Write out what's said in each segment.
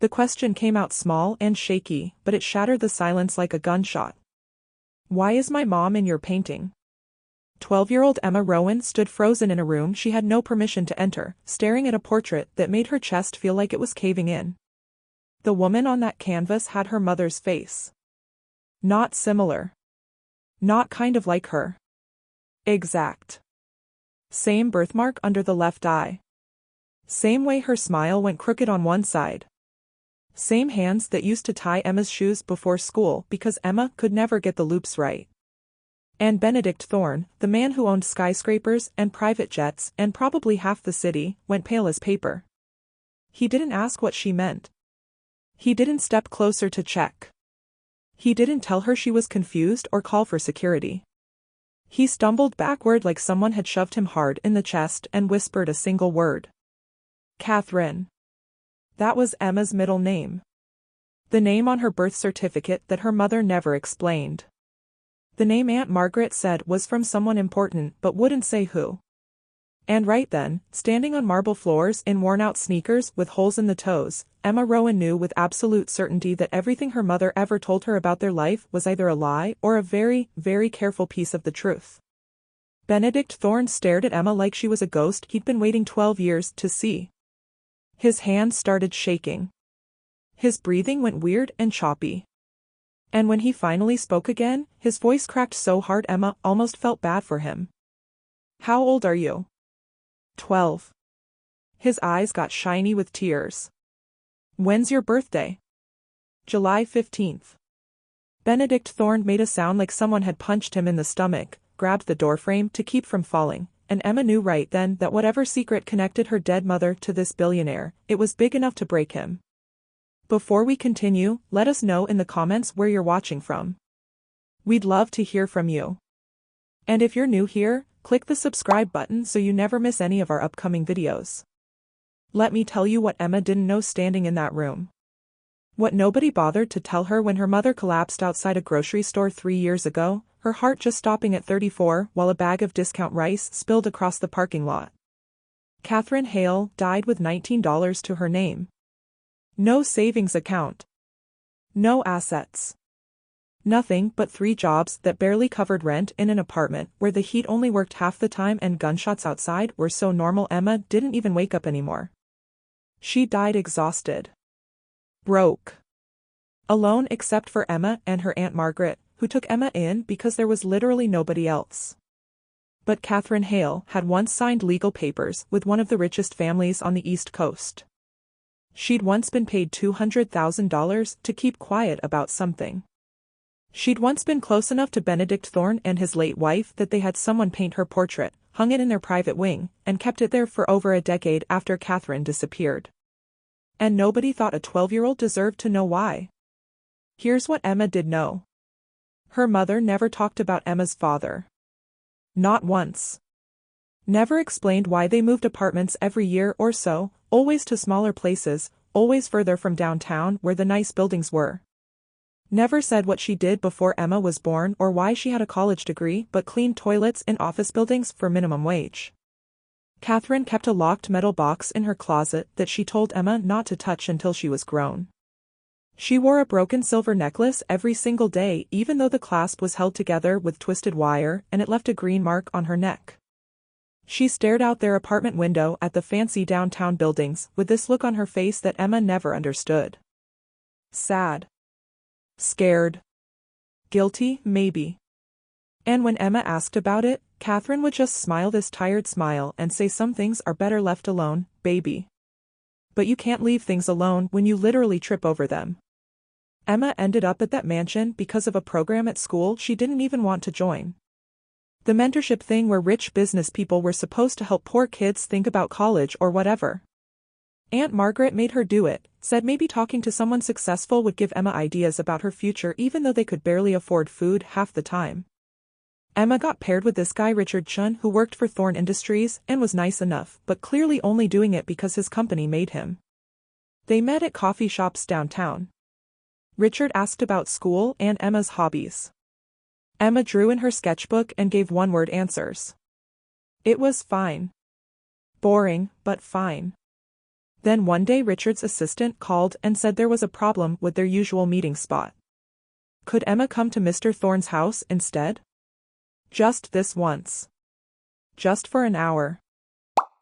The question came out small and shaky, but it shattered the silence like a gunshot. Why is my mom in your painting? 12-year-old Emma Rowan stood frozen in a room she had no permission to enter, staring at a portrait that made her chest feel like it was caving in. The woman on that canvas had her mother's face. Not similar. Not kind of like her. Exact. Same birthmark under the left eye. Same way her smile went crooked on one side. Same hands that used to tie Emma's shoes before school because Emma could never get the loops right. And Benedict Thorne, the man who owned skyscrapers and private jets and probably half the city, went pale as paper. He didn't ask what she meant. He didn't step closer to check. He didn't tell her she was confused or call for security. He stumbled backward like someone had shoved him hard in the chest and whispered a single word. Catherine. That was Emma's middle name. The name on her birth certificate that her mother never explained. The name Aunt Margaret said was from someone important but wouldn't say who. And right then, standing on marble floors in worn-out sneakers with holes in the toes, Emma Rowan knew with absolute certainty that everything her mother ever told her about their life was either a lie or a very, very careful piece of the truth. Benedict Thorne stared at Emma like she was a ghost he'd been waiting 12 years to see. His hands started shaking. His breathing went weird and choppy. And when he finally spoke again, his voice cracked so hard Emma almost felt bad for him. How old are you? 12. His eyes got shiny with tears. When's your birthday? July 15th. Benedict Thorne made a sound like someone had punched him in the stomach, grabbed the doorframe to keep from falling, and Emma knew right then that whatever secret connected her dead mother to this billionaire, it was big enough to break him. Before we continue, let us know in the comments where you're watching from. We'd love to hear from you. And if you're new here, click the subscribe button so you never miss any of our upcoming videos. Let me tell you what Emma didn't know standing in that room. What nobody bothered to tell her when her mother collapsed outside a grocery store 3 years ago, her heart just stopping at 34 while a bag of discount rice spilled across the parking lot. Catherine Hale died with $19 to her name. No savings account. No assets. Nothing but 3 jobs that barely covered rent in an apartment where the heat only worked half the time and gunshots outside were so normal Emma didn't even wake up anymore. She died exhausted. Broke. Alone except for Emma and her Aunt Margaret, who took Emma in because there was literally nobody else. But Catherine Hale had once signed legal papers with one of the richest families on the East Coast. She'd once been paid $200,000 to keep quiet about something. She'd once been close enough to Benedict Thorne and his late wife that they had someone paint her portrait, hung it in their private wing, and kept it there for over a decade after Catherine disappeared. And nobody thought a 12-year-old deserved to know why. Here's what Emma did know. Her mother never talked about Emma's father. Not once. Never explained why they moved apartments every year or so, always to smaller places, always further from downtown where the nice buildings were. Never said what she did before Emma was born or why she had a college degree but cleaned toilets in office buildings for minimum wage. Catherine kept a locked metal box in her closet that she told Emma not to touch until she was grown. She wore a broken silver necklace every single day even though the clasp was held together with twisted wire and it left a green mark on her neck. She stared out their apartment window at the fancy downtown buildings with this look on her face that Emma never understood. Sad. Scared. Guilty, maybe. And when Emma asked about it, Catherine would just smile this tired smile and say some things are better left alone, baby. But you can't leave things alone when you literally trip over them. Emma ended up at that mansion because of a program at school she didn't even want to join. The mentorship thing where rich business people were supposed to help poor kids think about college or whatever. Aunt Margaret made her do it, said maybe talking to someone successful would give Emma ideas about her future even though they could barely afford food half the time. Emma got paired with this guy Richard Chun who worked for Thorne Industries and was nice enough but clearly only doing it because his company made him. They met at coffee shops downtown. Richard asked about school and Emma's hobbies. Emma drew in her sketchbook and gave one-word answers. It was fine. Boring, but fine. Then one day Richard's assistant called and said there was a problem with their usual meeting spot. Could Emma come to Mr. Thorne's house instead? Just this once. Just for an hour.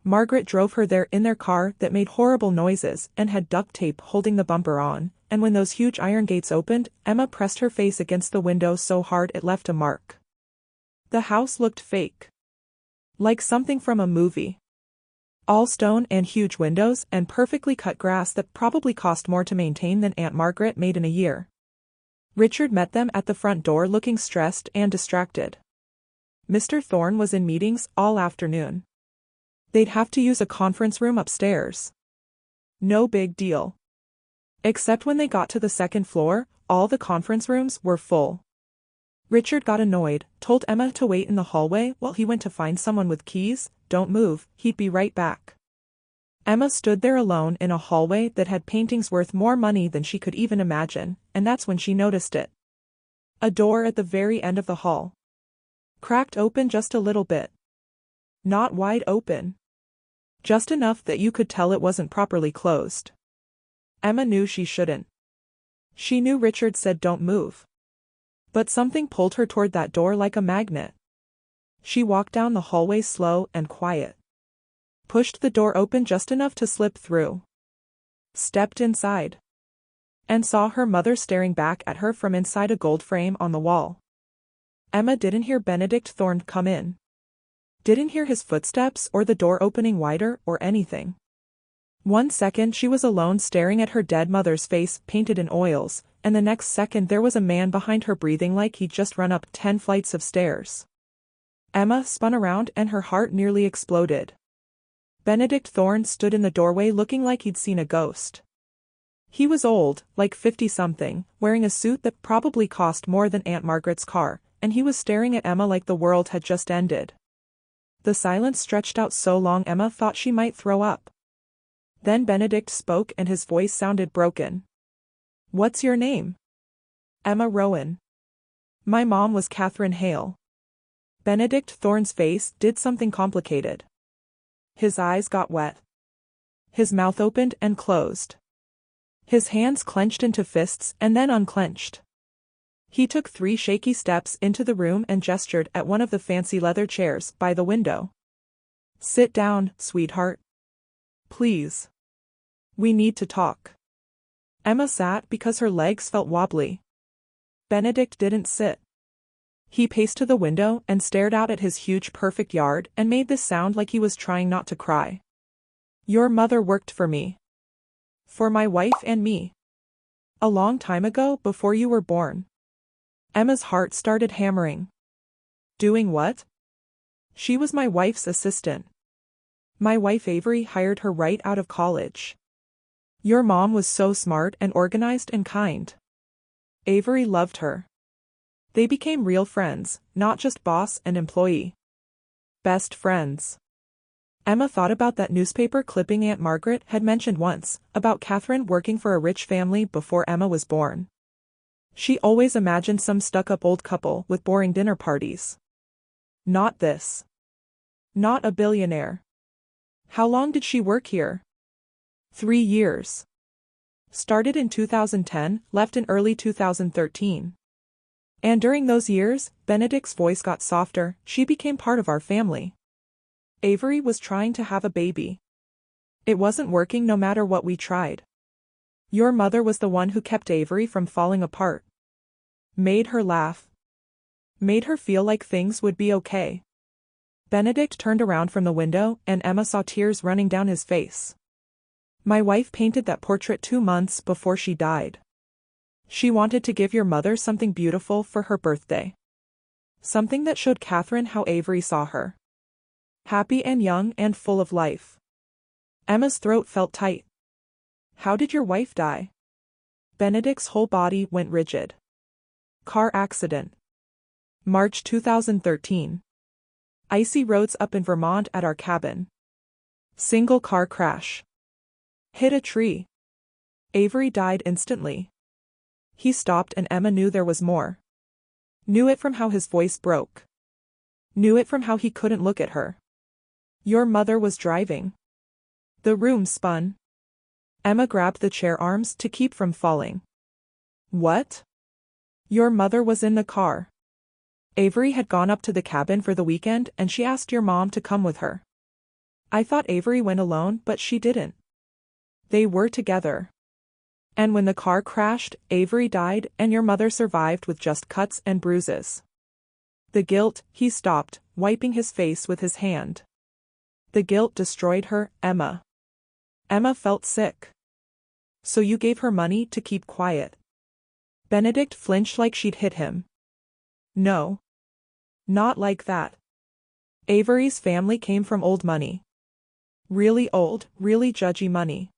Margaret drove her there in their car that made horrible noises and had duct tape holding the bumper on, and when those huge iron gates opened, Emma pressed her face against the window so hard it left a mark. The house looked fake. Like something from a movie. All stone and huge windows and perfectly cut grass that probably cost more to maintain than Aunt Margaret made in a year. Richard met them at the front door looking stressed and distracted. Mr. Thorne was in meetings all afternoon. They'd have to use a conference room upstairs. No big deal. Except when they got to the second floor, all the conference rooms were full. Richard got annoyed, told Emma to wait in the hallway while he went to find someone with keys. Don't move, he'd be right back. Emma stood there alone in a hallway that had paintings worth more money than she could even imagine, and that's when she noticed it. A door at the very end of the hall. Cracked open just a little bit. Not wide open. Just enough that you could tell it wasn't properly closed. Emma knew she shouldn't. She knew Richard said don't move. But something pulled her toward that door like a magnet. She walked down the hallway slow and quiet. Pushed the door open just enough to slip through. Stepped inside. And saw her mother staring back at her from inside a gold frame on the wall. Emma didn't hear Benedict Thorne come in. Didn't hear his footsteps or the door opening wider or anything. 1 second she was alone staring at her dead mother's face painted in oils, and the next second there was a man behind her breathing like he'd just run up 10 flights of stairs. Emma spun around and her heart nearly exploded. Benedict Thorne stood in the doorway looking like he'd seen a ghost. He was old, like 50-something, wearing a suit that probably cost more than Aunt Margaret's car, and he was staring at Emma like the world had just ended. The silence stretched out so long Emma thought she might throw up. Then Benedict spoke and his voice sounded broken. "What's your name?" "Emma Rowan." "My mom was Catherine Hale." Benedict Thorne's face did something complicated. His eyes got wet. His mouth opened and closed. His hands clenched into fists and then unclenched. He took 3 shaky steps into the room and gestured at one of the fancy leather chairs by the window. "Sit down, sweetheart. Please. We need to talk." Emma sat because her legs felt wobbly. Benedict didn't sit. He paced to the window and stared out at his huge perfect yard and made this sound like he was trying not to cry. "Your mother worked for me. For my wife and me. A long time ago before you were born." Emma's heart started hammering. "Doing what?" "She was my wife's assistant. My wife Avery hired her right out of college. Your mom was so smart and organized and kind. Avery loved her. They became real friends, not just boss and employee. Best friends." Emma thought about that newspaper clipping Aunt Margaret had mentioned once, about Catherine working for a rich family before Emma was born. She always imagined some stuck-up old couple with boring dinner parties. Not this. Not a billionaire. How long did she work here? 3 years. Started in 2010, left in early 2013. And during those years, Benedict's voice got softer, she became part of our family. Avery was trying to have a baby. It wasn't working no matter what we tried. Your mother was the one who kept Avery from falling apart. Made her laugh. Made her feel like things would be okay. Benedict turned around from the window and Emma saw tears running down his face. "My wife painted that portrait 2 months before she died. She wanted to give your mother something beautiful for her birthday. Something that showed Catherine how Avery saw her. Happy and young and full of life." Emma's throat felt tight. "How did your wife die?" Benedict's whole body went rigid. "Car accident. March 2013. Icy roads up in Vermont at our cabin. Single car crash. Hit a tree. Avery died instantly." He stopped and Emma knew there was more. Knew it from how his voice broke. Knew it from how he couldn't look at her. "Your mother was driving." The room spun. Emma grabbed the chair arms to keep from falling. What? Your mother was in the car. Avery had gone up to the cabin for the weekend and she asked your mom to come with her. I thought Avery went alone, but she didn't. They were together. And when the car crashed, Avery died and your mother survived with just cuts and bruises. The guilt, he stopped, wiping his face with his hand. The guilt destroyed her, Emma. Emma felt sick. So you gave her money to keep quiet? Benedict flinched like she'd hit him. No. Not like that. Avery's family came from old money. Really old, really judgy money.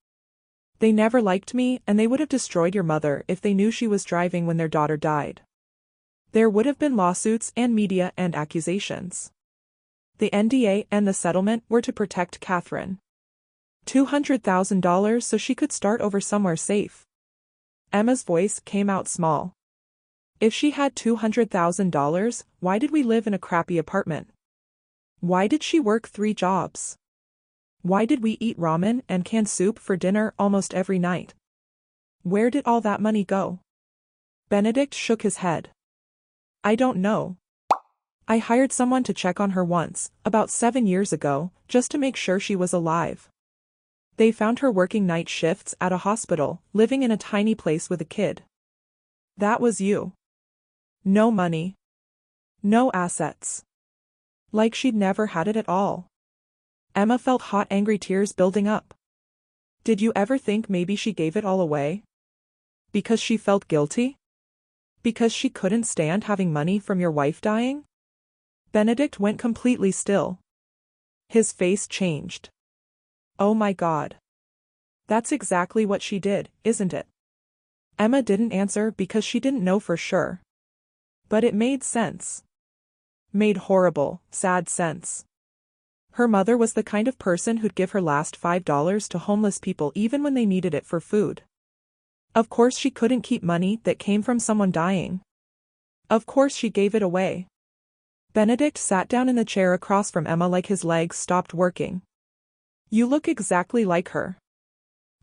They never liked me and they would have destroyed your mother if they knew she was driving when their daughter died. There would have been lawsuits and media and accusations. The NDA and the settlement were to protect Catherine. $200,000 so she could start over somewhere safe. Emma's voice came out small. If she had $200,000, why did we live in a crappy apartment? Why did she work 3 jobs? Why did we eat ramen and canned soup for dinner almost every night? Where did all that money go? Benedict shook his head. I don't know. I hired someone to check on her once, about 7 years ago, just to make sure she was alive. They found her working night shifts at a hospital, living in a tiny place with a kid. That was you. No money. No assets. Like she'd never had it at all. Emma felt hot, angry tears building up. Did you ever think maybe she gave it all away? Because she felt guilty? Because she couldn't stand having money from your wife dying? Benedict went completely still. His face changed. Oh my God. That's exactly what she did, isn't it? Emma didn't answer because she didn't know for sure. But it made sense. Made horrible, sad sense. Her mother was the kind of person who'd give her last $5 to homeless people even when they needed it for food. Of course she couldn't keep money that came from someone dying. Of course she gave it away. Benedict sat down in the chair across from Emma like his legs stopped working. You look exactly like her.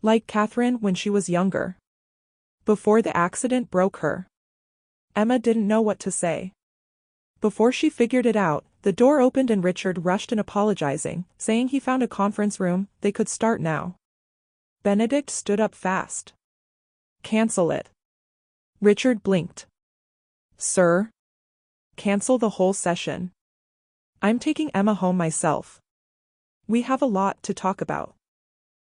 Like Catherine when she was younger. Before the accident broke her. Emma didn't know what to say. Before she figured it out, the door opened and Richard rushed in apologizing, saying he found a conference room, they could start now. Benedict stood up fast. Cancel it. Richard blinked. Sir? Cancel the whole session. I'm taking Emma home myself. We have a lot to talk about.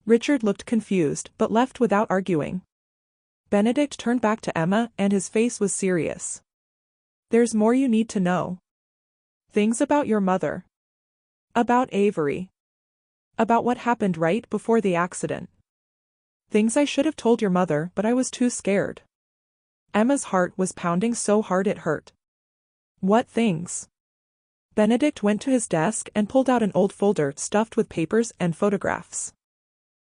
Richard looked confused but left without arguing. Benedict turned back to Emma and his face was serious. There's more you need to know. Things about your mother. About Avery. About what happened right before the accident. Things I should have told your mother but I was too scared. Emma's heart was pounding so hard it hurt. What things? Benedict went to his desk and pulled out an old folder stuffed with papers and photographs.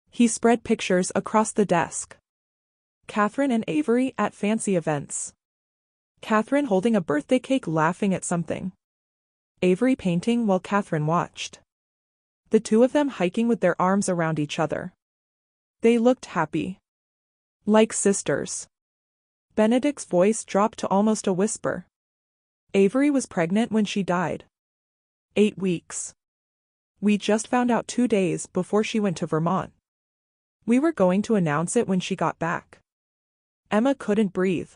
He spread pictures across the desk. Catherine and Avery at fancy events. Catherine holding a birthday cake laughing at something. Avery painting while Catherine watched. The two of them hiking with their arms around each other. They looked happy. Like sisters. Benedict's voice dropped to almost a whisper. Avery was pregnant when she died. 8 weeks. We just found out 2 days before she went to Vermont. We were going to announce it when she got back. Emma couldn't breathe.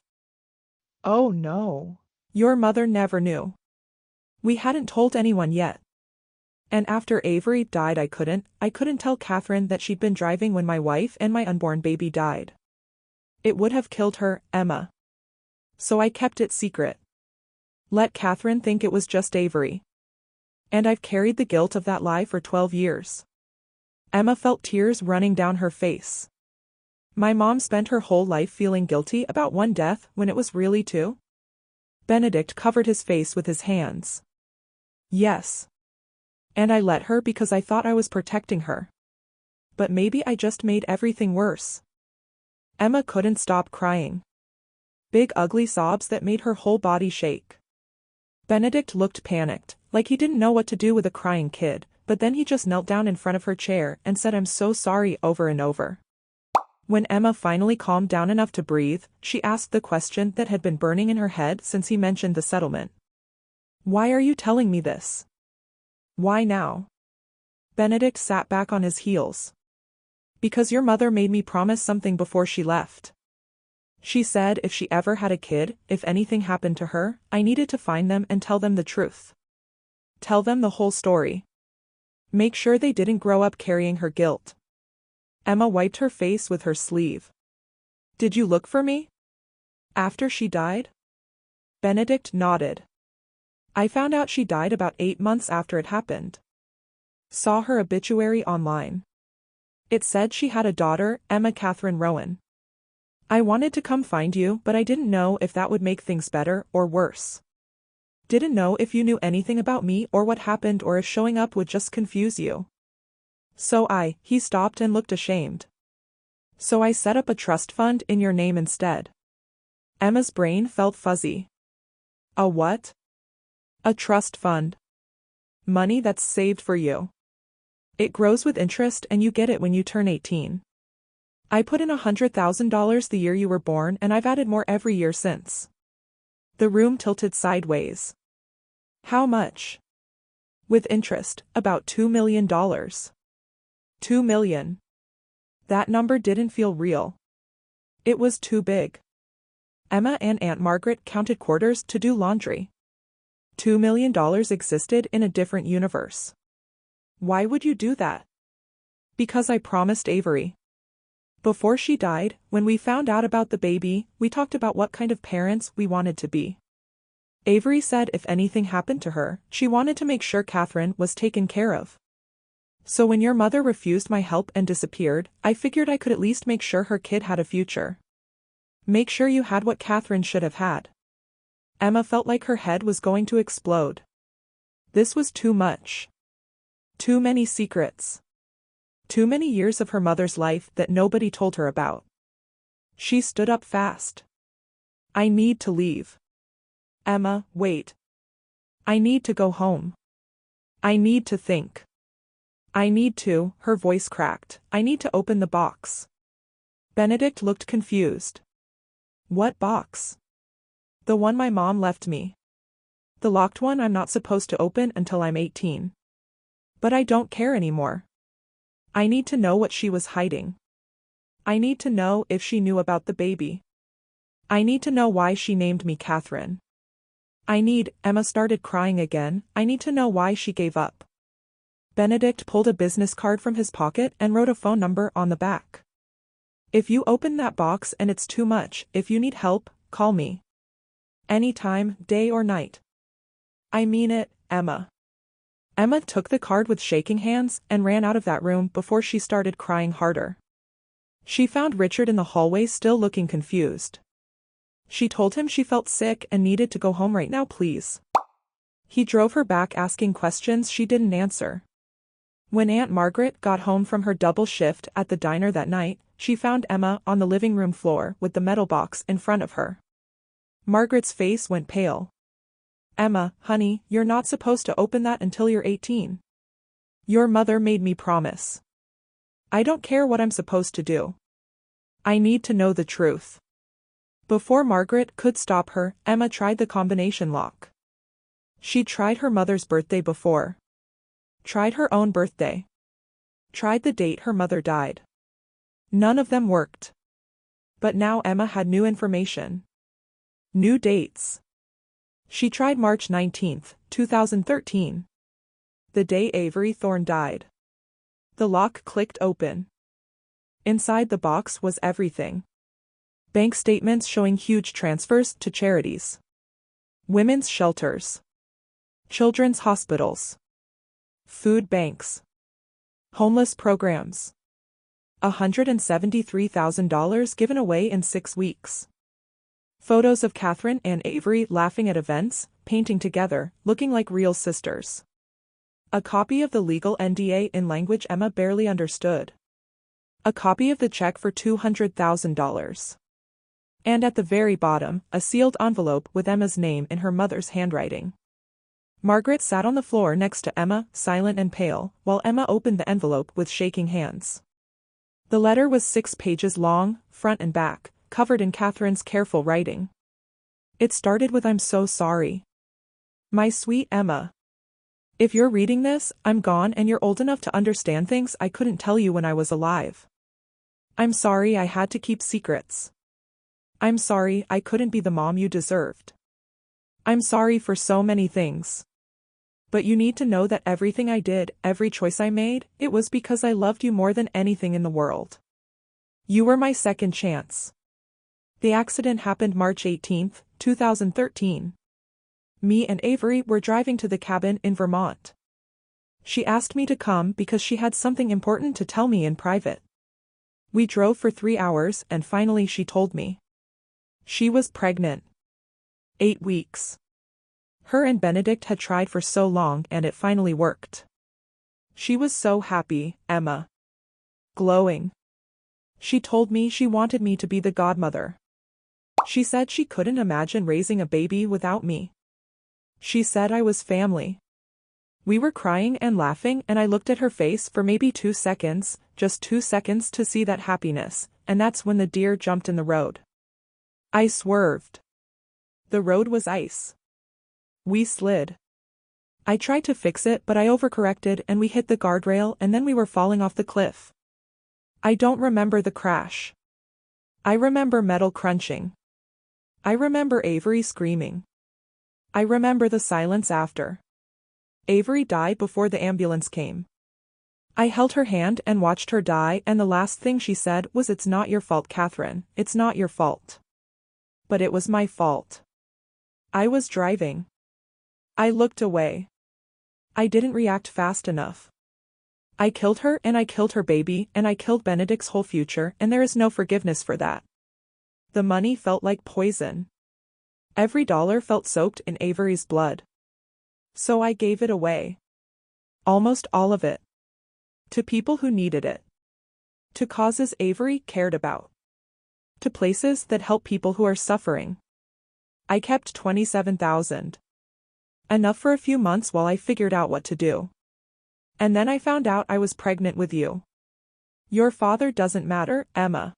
Oh no. Your mother never knew. We hadn't told anyone yet. And after Avery died I couldn't tell Catherine that she'd been driving when my wife and my unborn baby died. It would have killed her, Emma. So I kept it secret. Let Catherine think it was just Avery. And I've carried the guilt of that lie for 12 years. Emma felt tears running down her face. My mom spent her whole life feeling guilty about one death when it was really 2? Benedict covered his face with his hands. Yes. And I let her because I thought I was protecting her. But maybe I just made everything worse. Emma couldn't stop crying. Big ugly sobs that made her whole body shake. Benedict looked panicked, like he didn't know what to do with a crying kid, but then he just knelt down in front of her chair and said I'm so sorry over and over. When Emma finally calmed down enough to breathe, she asked the question that had been burning in her head since he mentioned the settlement. Why are you telling me this? Why now? Benedict sat back on his heels. Because your mother made me promise something before she left. She said if she ever had a kid, if anything happened to her, I needed to find them and tell them the truth. Tell them the whole story. Make sure they didn't grow up carrying her guilt. Emma wiped her face with her sleeve. Did you look for me? After she died? Benedict nodded. I found out she died about 8 months after it happened. Saw her obituary online. It said she had a daughter, Emma Catherine Rowan. I wanted to come find you, but I didn't know if that would make things better or worse. Didn't know if you knew anything about me or what happened or if showing up would just confuse you. He stopped and looked ashamed. So I set up a trust fund in your name instead. Emma's brain felt fuzzy. A what? A trust fund. Money that's saved for you. It grows with interest and you get it when you turn 18. I put in $100,000 the year you were born and I've added more every year since. The room tilted sideways. How much? With interest, about $2 million. $2 million. That number didn't feel real. It was too big. Emma and Aunt Margaret counted quarters to do laundry. $2 million existed in a different universe. Why would you do that? Because I promised Avery. Before she died, when we found out about the baby, we talked about what kind of parents we wanted to be. Avery said if anything happened to her, she wanted to make sure Catherine was taken care of. So when your mother refused my help and disappeared, I figured I could at least make sure her kid had a future. Make sure you had what Catherine should have had. Emma felt like her head was going to explode. This was too much. Too many secrets. Too many years of her mother's life that nobody told her about. She stood up fast. I need to leave. Emma, wait. I need to go home. I need to think. Her voice cracked, I need to open the box. Benedict looked confused. What box? The one my mom left me. The locked one I'm not supposed to open until I'm 18. But I don't care anymore. I need to know what she was hiding. I need to know if she knew about the baby. I need to know why she named me Catherine. Emma started crying again, I need to know why she gave up. Benedict pulled a business card from his pocket and wrote a phone number on the back. If you open that box and it's too much, if you need help, call me. Anytime, day or night. I mean it, Emma. Emma took the card with shaking hands and ran out of that room before she started crying harder. She found Richard in the hallway still looking confused. She told him she felt sick and needed to go home right now, please. He drove her back asking questions she didn't answer. When Aunt Margaret got home from her double shift at the diner that night, she found Emma on the living room floor with the metal box in front of her. Margaret's face went pale. Emma, honey, you're not supposed to open that until you're 18. Your mother made me promise. I don't care what I'm supposed to do. I need to know the truth. Before Margaret could stop her, Emma tried the combination lock. She'd tried her mother's birthday before. Tried her own birthday. Tried the date her mother died. None of them worked. But now Emma had new information. New dates. She tried March 19, 2013. The day Avery Thorne died. The lock clicked open. Inside the box was everything. Bank statements showing huge transfers to charities. Women's shelters. Children's hospitals. Food banks. Homeless programs. $173,000 given away in 6 weeks. Photos of Catherine and Avery laughing at events, painting together, looking like real sisters. A copy of the legal NDA in language Emma barely understood. A copy of the check for $200,000. And at the very bottom, a sealed envelope with Emma's name in her mother's handwriting. Margaret sat on the floor next to Emma, silent and pale, while Emma opened the envelope with shaking hands. The letter was 6 pages long, front and back, covered in Catherine's careful writing. It started with "I'm so sorry. My sweet Emma. If you're reading this, I'm gone and you're old enough to understand things I couldn't tell you when I was alive. I'm sorry I had to keep secrets. I'm sorry I couldn't be the mom you deserved. I'm sorry for so many things. But you need to know that everything I did, every choice I made, it was because I loved you more than anything in the world. You were my second chance. The accident happened March 18, 2013. Me and Avery were driving to the cabin in Vermont. She asked me to come because she had something important to tell me in private. We drove for 3 hours and finally she told me. She was pregnant. 8 weeks. Her and Benedict had tried for so long and it finally worked. She was so happy, Emma. Glowing. She told me she wanted me to be the godmother. She said she couldn't imagine raising a baby without me. She said I was family. We were crying and laughing and I looked at her face for maybe 2 seconds, just 2 seconds to see that happiness, and that's when the deer jumped in the road. I swerved. The road was ice. We slid. I tried to fix it but I overcorrected and we hit the guardrail and then we were falling off the cliff. I don't remember the crash. I remember metal crunching. I remember Avery screaming. I remember the silence after. Avery died before the ambulance came. I held her hand and watched her die and the last thing she said was, "It's not your fault, Catherine, it's not your fault." But it was my fault. I was driving. I looked away. I didn't react fast enough. I killed her and I killed her baby and I killed Benedict's whole future and there is no forgiveness for that. The money felt like poison. Every dollar felt soaked in Avery's blood. So I gave it away. Almost all of it. To people who needed it. To causes Avery cared about. To places that help people who are suffering. I kept $27,000. Enough for a few months while I figured out what to do. And then I found out I was pregnant with you. Your father doesn't matter, Emma.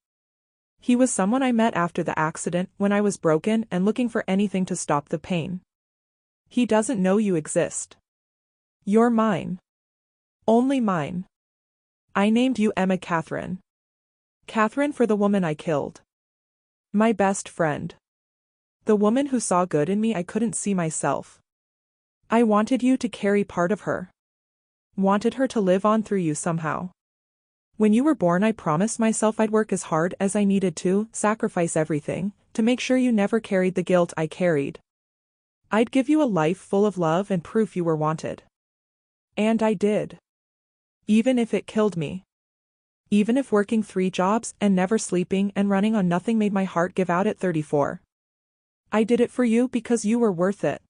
He was someone I met after the accident when I was broken and looking for anything to stop the pain. He doesn't know you exist. You're mine. Only mine. I named you Emma Catherine. Catherine for the woman I killed. My best friend. The woman who saw good in me I couldn't see myself. I wanted you to carry part of her. Wanted her to live on through you somehow. When you were born I promised myself I'd work as hard as I needed to, sacrifice everything, to make sure you never carried the guilt I carried. I'd give you a life full of love and proof you were wanted. And I did. Even if it killed me. Even if working 3 jobs and never sleeping and running on nothing made my heart give out at 34. I did it for you because you were worth it.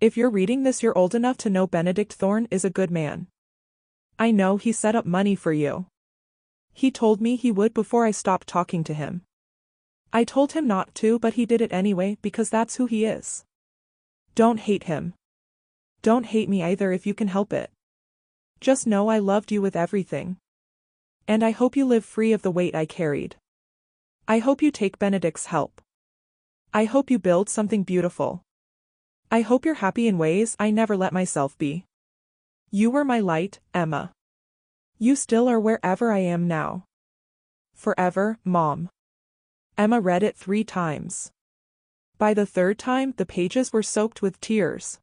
If you're reading this you're old enough to know Benedict Thorne is a good man. I know he set up money for you. He told me he would before I stopped talking to him. I told him not to but he did it anyway because that's who he is. Don't hate him. Don't hate me either if you can help it. Just know I loved you with everything. And I hope you live free of the weight I carried. I hope you take Benedict's help. I hope you build something beautiful. I hope you're happy in ways I never let myself be. You were my light, Emma. You still are wherever I am now. Forever, Mom. Emma read it 3 times. By the 3rd time, the pages were soaked with tears.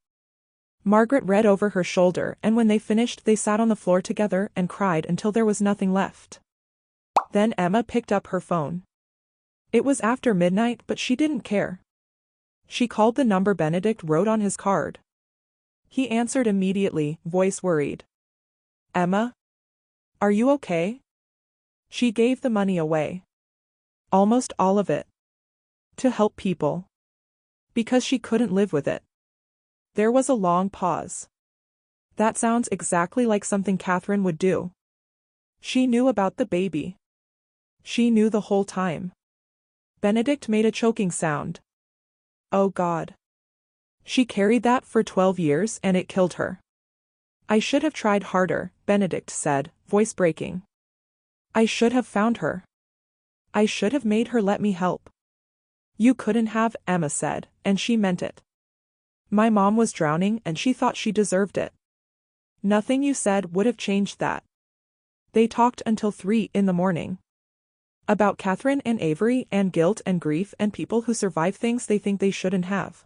Margaret read over her shoulder and when they finished they sat on the floor together and cried until there was nothing left. Then Emma picked up her phone. It was after midnight but she didn't care. She called the number Benedict wrote on his card. He answered immediately, voice worried. Emma? Are you okay? She gave the money away. Almost all of it. To help people. Because she couldn't live with it. There was a long pause. That sounds exactly like something Catherine would do. She knew about the baby. She knew the whole time. Benedict made a choking sound. Oh God. She carried that for 12 years and it killed her. I should have tried harder, Benedict said, voice breaking. I should have found her. I should have made her let me help. You couldn't have, Emma said, and she meant it. My mom was drowning and she thought she deserved it. Nothing you said would have changed that. They talked until 3 in the morning. About Catherine and Avery and guilt and grief and people who survive things they think they shouldn't have.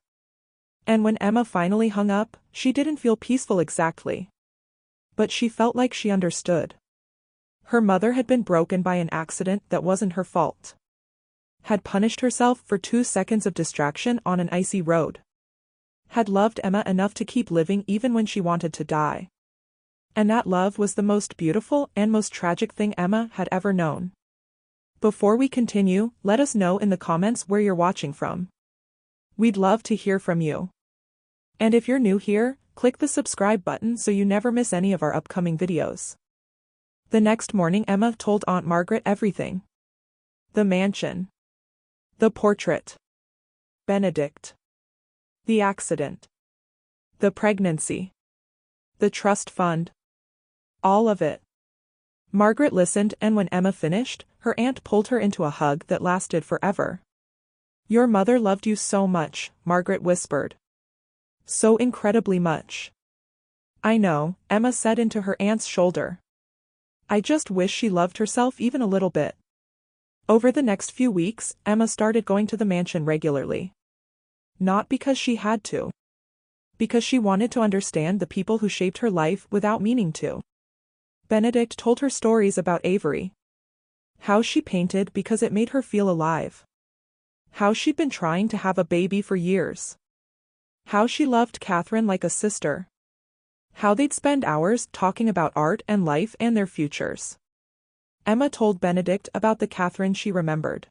And when Emma finally hung up, she didn't feel peaceful exactly. But she felt like she understood. Her mother had been broken by an accident that wasn't her fault. Had punished herself for 2 seconds of distraction on an icy road. Had loved Emma enough to keep living even when she wanted to die. And that love was the most beautiful and most tragic thing Emma had ever known. Before we continue, let us know in the comments where you're watching from. We'd love to hear from you. And if you're new here, click the subscribe button so you never miss any of our upcoming videos. The next morning Emma told Aunt Margaret everything. The mansion. The portrait. Benedict. The accident. The pregnancy. The trust fund. All of it. Margaret listened, and when Emma finished, her aunt pulled her into a hug that lasted forever. Your mother loved you so much, Margaret whispered. So incredibly much. I know, Emma said into her aunt's shoulder. I just wish she loved herself even a little bit. Over the next few weeks, Emma started going to the mansion regularly. Not because she had to. Because she wanted to understand the people who shaped her life without meaning to. Benedict told her stories about Avery. How she painted because it made her feel alive. How she'd been trying to have a baby for years. How she loved Catherine like a sister. How they'd spend hours talking about art and life and their futures. Emma told Benedict about the Catherine she remembered.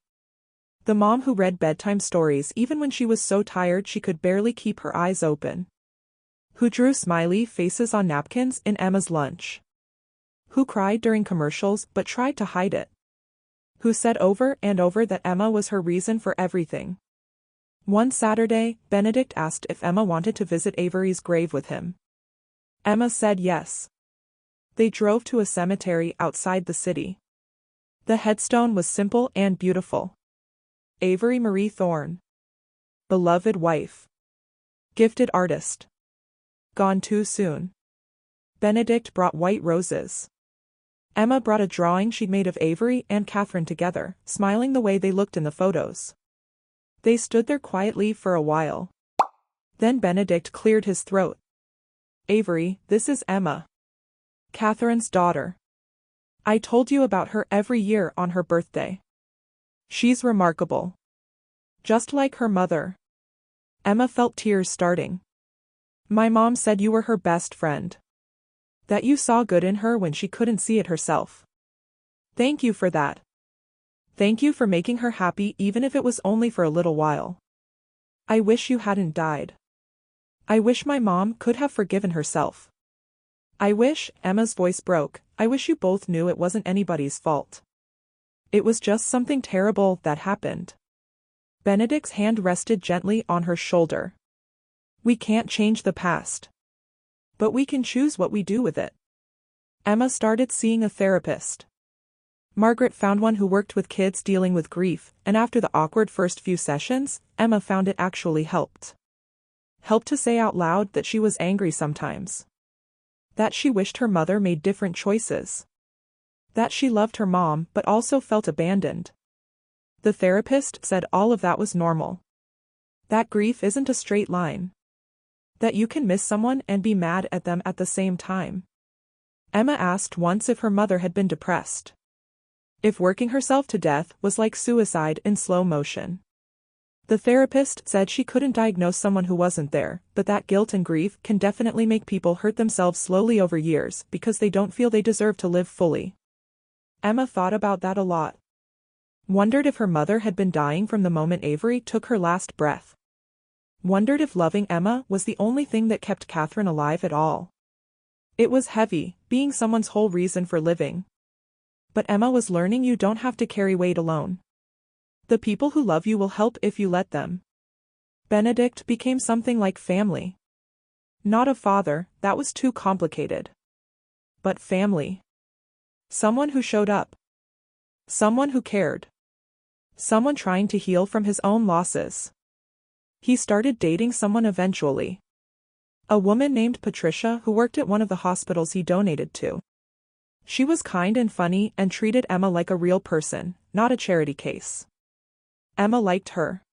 The mom who read bedtime stories even when she was so tired she could barely keep her eyes open. Who drew smiley faces on napkins in Emma's lunch. Who cried during commercials but tried to hide it. Who said over and over that Emma was her reason for everything. One Saturday, Benedict asked if Emma wanted to visit Avery's grave with him. Emma said yes. They drove to a cemetery outside the city. The headstone was simple and beautiful. Avery Marie Thorne. Beloved wife. Gifted artist. Gone too soon. Benedict brought white roses. Emma brought a drawing she'd made of Avery and Catherine together, smiling the way they looked in the photos. They stood there quietly for a while. Then Benedict cleared his throat. Avery, this is Emma. Catherine's daughter. I told you about her every year on her birthday. She's remarkable. Just like her mother. Emma felt tears starting. My mom said you were her best friend. That you saw good in her when she couldn't see it herself. Thank you for that. Thank you for making her happy even if it was only for a little while. I wish you hadn't died. I wish my mom could have forgiven herself. I wish, Emma's voice broke, I wish you both knew it wasn't anybody's fault. It was just something terrible that happened. Benedict's hand rested gently on her shoulder. We can't change the past. But we can choose what we do with it. Emma started seeing a therapist. Margaret found one who worked with kids dealing with grief, and after the awkward first few sessions, Emma found it actually helped. Helped to say out loud that she was angry sometimes. That she wished her mother made different choices. That she loved her mom but also felt abandoned. The therapist said all of that was normal. That grief isn't a straight line. That you can miss someone and be mad at them at the same time. Emma asked once if her mother had been depressed. If working herself to death was like suicide in slow motion. The therapist said she couldn't diagnose someone who wasn't there, but that guilt and grief can definitely make people hurt themselves slowly over years because they don't feel they deserve to live fully. Emma thought about that a lot. Wondered if her mother had been dying from the moment Avery took her last breath. Wondered if loving Emma was the only thing that kept Catherine alive at all. It was heavy, being someone's whole reason for living. But Emma was learning you don't have to carry weight alone. The people who love you will help if you let them. Benedict became something like family. Not a father, that was too complicated. But family. Someone who showed up. Someone who cared. Someone trying to heal from his own losses. He started dating someone eventually. A woman named Patricia who worked at one of the hospitals he donated to. She was kind and funny and treated Emma like a real person, not a charity case. Emma liked her.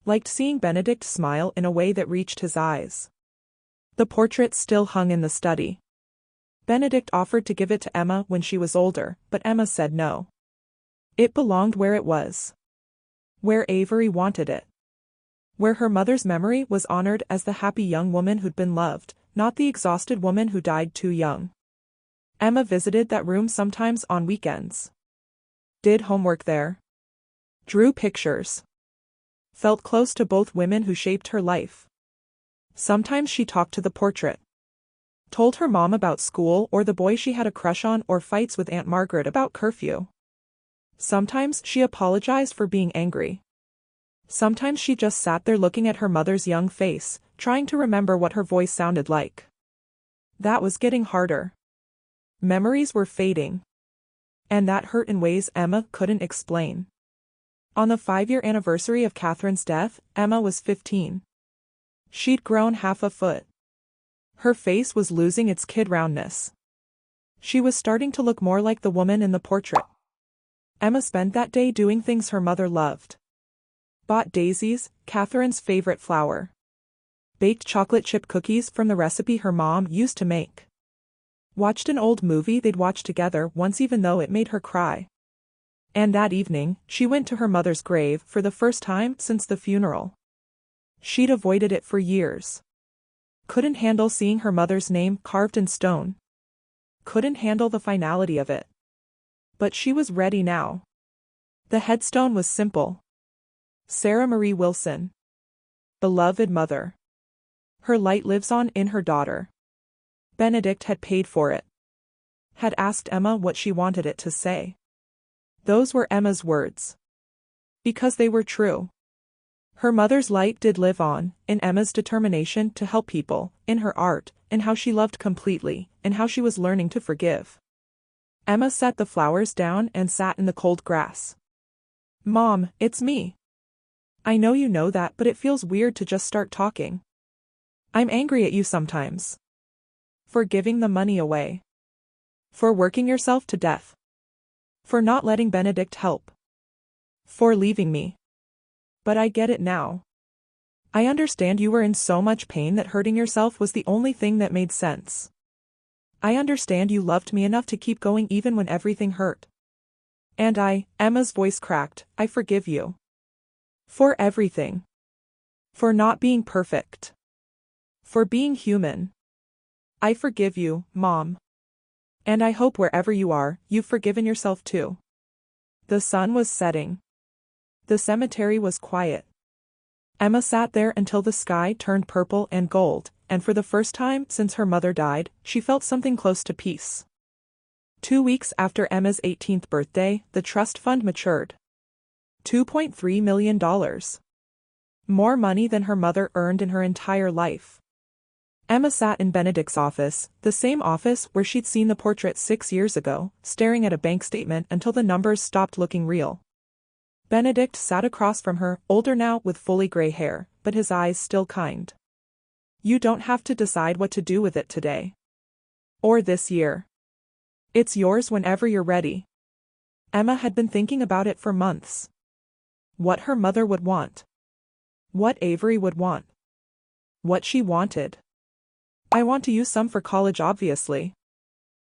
Liked seeing Benedict smile in a way that reached his eyes. The portrait still hung in the study. Benedict offered to give it to Emma when she was older, but Emma said no. It belonged where it was. Where Avery wanted it. Where her mother's memory was honored as the happy young woman who'd been loved, not the exhausted woman who died too young. Emma visited that room sometimes on weekends. Did homework there. Drew pictures. Felt close to both women who shaped her life. Sometimes she talked to the portrait. Told her mom about school or the boy she had a crush on or fights with Aunt Margaret about curfew. Sometimes she apologized for being angry. Sometimes she just sat there looking at her mother's young face, trying to remember what her voice sounded like. That was getting harder. Memories were fading. And that hurt in ways Emma couldn't explain. On the 5-year anniversary of Catherine's death, Emma was 15. She'd grown half a foot. Her face was losing its kid roundness. She was starting to look more like the woman in the portrait. Emma spent that day doing things her mother loved. Bought daisies, Catherine's favorite flower. Baked chocolate chip cookies from the recipe her mom used to make. Watched an old movie they'd watched together once even though it made her cry. And that evening, she went to her mother's grave for the first time since the funeral. She'd avoided it for years. Couldn't handle seeing her mother's name carved in stone. Couldn't handle the finality of it. But she was ready now. The headstone was simple. Sarah Marie Wilson. Beloved mother. Her light lives on in her daughter. Benedict had paid for it. Had asked Emma what she wanted it to say. Those were Emma's words. Because they were true. Her mother's light did live on, in Emma's determination to help people, in her art, in how she loved completely, in how she was learning to forgive. Emma set the flowers down and sat in the cold grass. Mom, it's me. I know you know that, but it feels weird to just start talking. I'm angry at you sometimes. For giving the money away. For working yourself to death. For not letting Benedict help. For leaving me. But I get it now. I understand you were in so much pain that hurting yourself was the only thing that made sense. I understand you loved me enough to keep going even when everything hurt. And Emma's voice cracked, I forgive you. For everything. For not being perfect. For being human. I forgive you, Mom. And I hope wherever you are, you've forgiven yourself too. The sun was setting. The cemetery was quiet. Emma sat there until the sky turned purple and gold, and for the first time since her mother died, she felt something close to peace. 2 weeks after Emma's 18th birthday, the trust fund matured. $2.3 million. More money than her mother earned in her entire life. Emma sat in Benedict's office, the same office where she'd seen the portrait 6 years ago, staring at a bank statement until the numbers stopped looking real. Benedict sat across from her, older now with fully gray hair, but his eyes still kind. You don't have to decide what to do with it today. Or this year. It's yours whenever you're ready. Emma had been thinking about it for months. What her mother would want. What Avery would want. What she wanted. I want to use some for college obviously.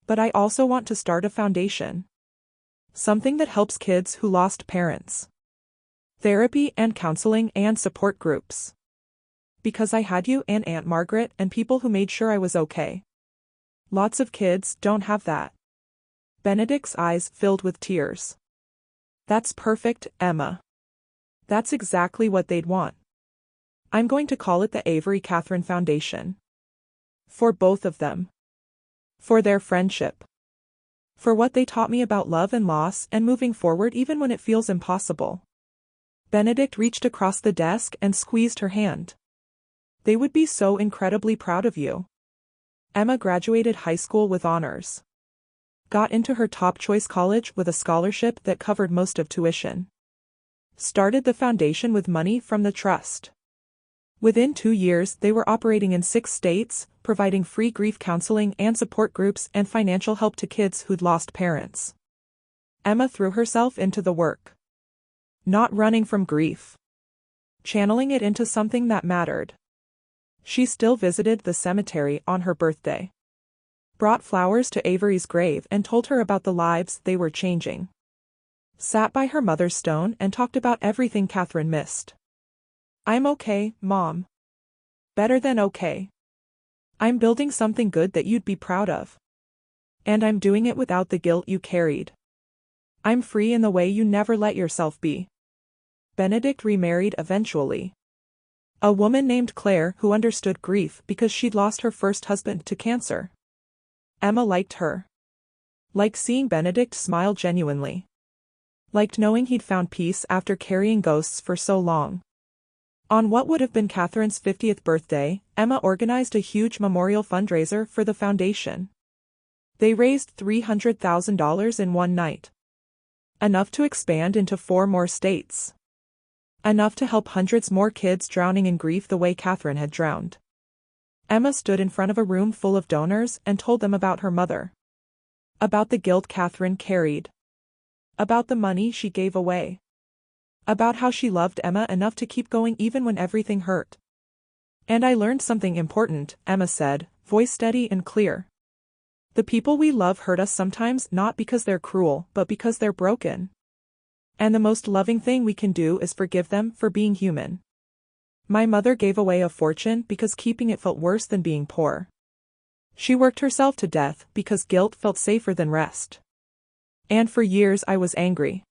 But I also want to start a foundation. Something that helps kids who lost parents. Therapy and counseling and support groups. Because I had you and Aunt Margaret and people who made sure I was okay. Lots of kids don't have that. Benedict's eyes filled with tears. That's perfect, Emma. That's exactly what they'd want. I'm going to call it the Avery Catherine Foundation. For both of them. For their friendship. For what they taught me about love and loss and moving forward even when it feels impossible. Benedict reached across the desk and squeezed her hand. They would be so incredibly proud of you. Emma graduated high school with honors. Got into her top choice college with a scholarship that covered most of tuition. Started the foundation with money from the trust. Within 2 years, they were operating in 6 states, providing free grief counseling and support groups and financial help to kids who'd lost parents. Emma threw herself into the work. Not running from grief. Channeling it into something that mattered. She still visited the cemetery on her birthday. Brought flowers to Avery's grave and told her about the lives they were changing. Sat by her mother's stone and talked about everything Catherine missed. I'm okay, Mom. Better than okay. I'm building something good that you'd be proud of. And I'm doing it without the guilt you carried. I'm free in the way you never let yourself be. Benedict remarried eventually. A woman named Claire who understood grief because she'd lost her first husband to cancer. Emma liked her. Liked seeing Benedict smile genuinely. Liked knowing he'd found peace after carrying ghosts for so long. On what would have been Catherine's 50th birthday, Emma organized a huge memorial fundraiser for the foundation. They raised $300,000 in one night. Enough to expand into 4 more states. Enough to help hundreds more kids drowning in grief the way Catherine had drowned. Emma stood in front of a room full of donors and told them about her mother. About the guilt Catherine carried. About the money she gave away. About how she loved Emma enough to keep going even when everything hurt. And I learned something important, Emma said, voice steady and clear. The people we love hurt us sometimes not because they're cruel but because they're broken. And the most loving thing we can do is forgive them for being human. My mother gave away a fortune because keeping it felt worse than being poor. She worked herself to death because guilt felt safer than rest. And for years I was angry.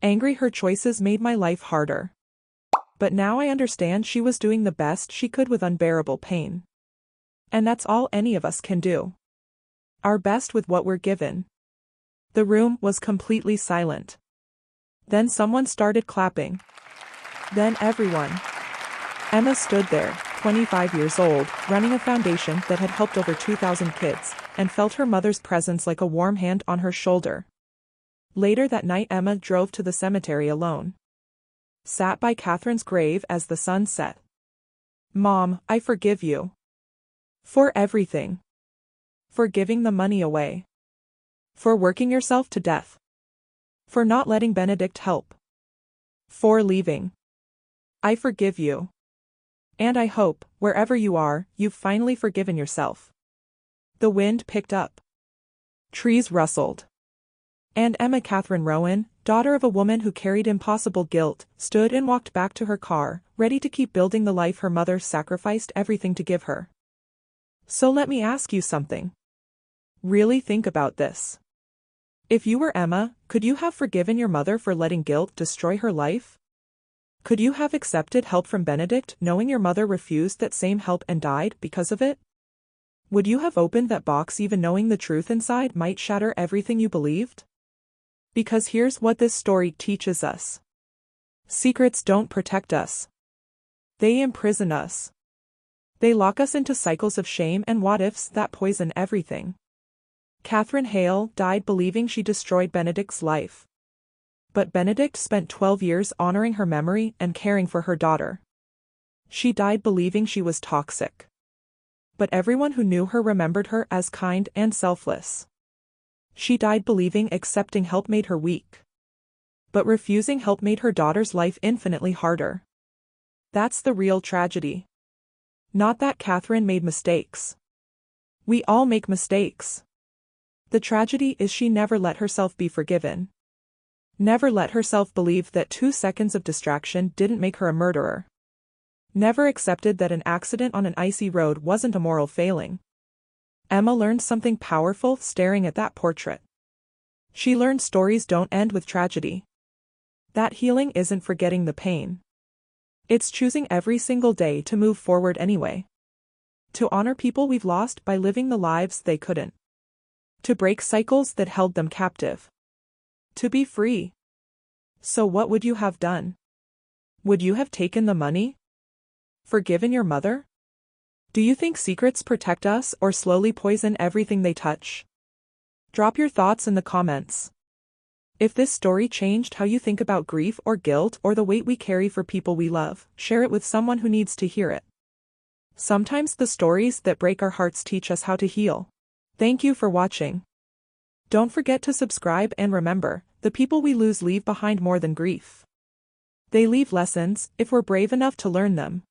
Angry her choices made my life harder. But now I understand she was doing the best she could with unbearable pain. And that's all any of us can do. Our best with what we're given. The room was completely silent. Then someone started clapping. Then everyone. Emma stood there, 25 years old, running a foundation that had helped over 2,000 kids, and felt her mother's presence like a warm hand on her shoulder. Later that night Emma drove to the cemetery alone. Sat by Catherine's grave as the sun set. Mom, I forgive you. For everything. For giving the money away. For working yourself to death. For not letting Benedict help. For leaving. I forgive you. And I hope, wherever you are, you've finally forgiven yourself. The wind picked up. Trees rustled. And Emma Catherine Rowan, daughter of a woman who carried impossible guilt, stood and walked back to her car, ready to keep building the life her mother sacrificed everything to give her. So let me ask you something. Really think about this. If you were Emma, could you have forgiven your mother for letting guilt destroy her life? Could you have accepted help from Benedict knowing your mother refused that same help and died because of it? Would you have opened that box even knowing the truth inside might shatter everything you believed? Because here's what this story teaches us. Secrets don't protect us. They imprison us. They lock us into cycles of shame and what-ifs that poison everything. Catherine Hale died believing she destroyed Benedict's life. But Benedict spent 12 years honoring her memory and caring for her daughter. She died believing she was toxic. But everyone who knew her remembered her as kind and selfless. She died believing accepting help made her weak. But refusing help made her daughter's life infinitely harder. That's the real tragedy. Not that Catherine made mistakes. We all make mistakes. The tragedy is she never let herself be forgiven. Never let herself believe that 2 seconds of distraction didn't make her a murderer. Never accepted that an accident on an icy road wasn't a moral failing. Emma learned something powerful staring at that portrait. She learned stories don't end with tragedy. That healing isn't forgetting the pain. It's choosing every single day to move forward anyway. To honor people we've lost by living the lives they couldn't. To break cycles that held them captive. To be free. So what would you have done? Would you have taken the money? Forgiven your mother? Do you think secrets protect us or slowly poison everything they touch? Drop your thoughts in the comments. If this story changed how you think about grief or guilt or the weight we carry for people we love, share it with someone who needs to hear it. Sometimes the stories that break our hearts teach us how to heal. Thank you for watching. Don't forget to subscribe and remember, the people we lose leave behind more than grief. They leave lessons, if we're brave enough to learn them.